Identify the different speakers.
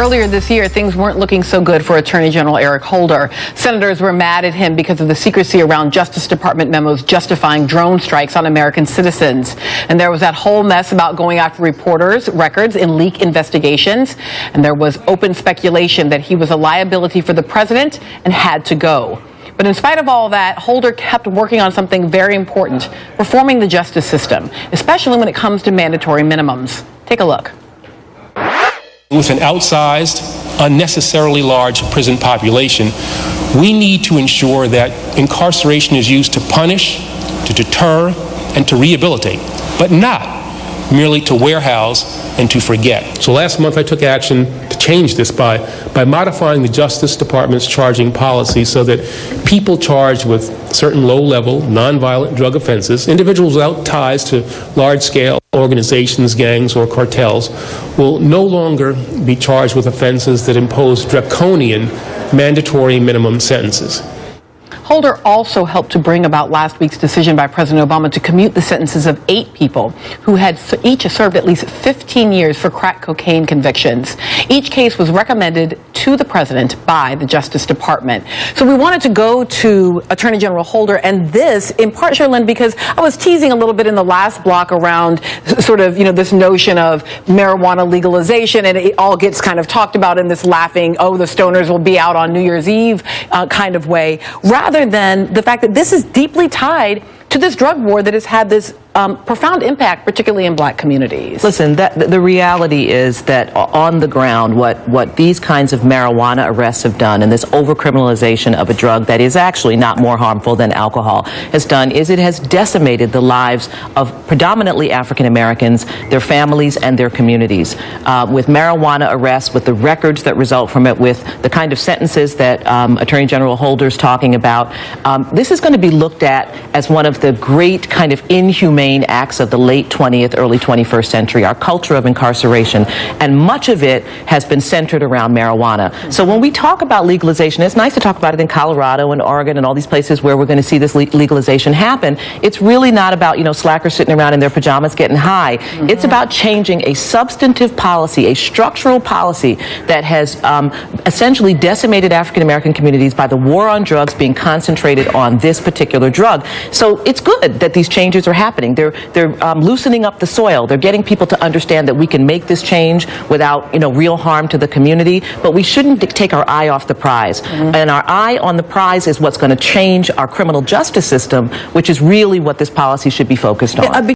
Speaker 1: Earlier this year, things weren't looking so good for Attorney General Eric Holder. Senators were mad at him because of the secrecy around Justice Department memos justifying drone strikes on American citizens. And there was that whole mess about going after reporters' records in leak investigations. And there was open speculation that he was a liability for the president and had to go. But in spite of all that, Holder kept working on something very important, reforming the justice system, especially when it comes to mandatory minimums. Take a look.
Speaker 2: With an outsized, unnecessarily large prison population, we need to ensure that incarceration is used to punish, to deter, and to rehabilitate, but not merely to warehouse and to forget. So last month I took action to change this by modifying the Justice Department's charging policy so that people charged with certain low-level, nonviolent drug offenses, individuals without ties to large-scale organizations, gangs, or cartels, will no longer be charged with offenses that impose draconian mandatory minimum sentences.
Speaker 1: Holder also helped to bring about last week's decision by President Obama to commute the sentences of 8 people who had each served at least 15 years for crack cocaine convictions. Each case was recommended to the president by the Justice Department. So we wanted to go to Attorney General Holder, and this in part, Sherlyn, because I was teasing a little bit in the last block around sort of, this notion of marijuana legalization, and it all gets kind of talked about in this laughing, oh, the stoners will be out on New Year's Eve kind of way, rather than the fact that this is deeply tied to this drug war that has had this profound impact, particularly in black communities.
Speaker 3: Listen, the reality is that on the ground, what these kinds of marijuana arrests have done, and this overcriminalization of a drug that is actually not more harmful than alcohol has done, is it has decimated the lives of predominantly African Americans, their families, and their communities. With marijuana arrests, with the records that result from it, with the kind of sentences that Attorney General Holder's talking about, this is going to be looked at as one of the great kind of inhumane acts of the late 20th, early 21st century, our culture of incarceration, and much of it has been centered around marijuana. So when we talk about legalization, it's nice to talk about it in Colorado and Oregon and all these places where we're going to see this legalization happen. It's really not about, slackers sitting around in their pajamas getting high. It's about changing a substantive policy, a structural policy that has essentially decimated African American communities by the war on drugs being concentrated on this particular drug. So it's good that these changes are happening. They're loosening up the soil. They're getting people to understand that we can make this change without, real harm to the community. But we shouldn't take our eye off the prize. And our eye on the prize is what's going to change our criminal justice system, which is really what this policy should be focused on.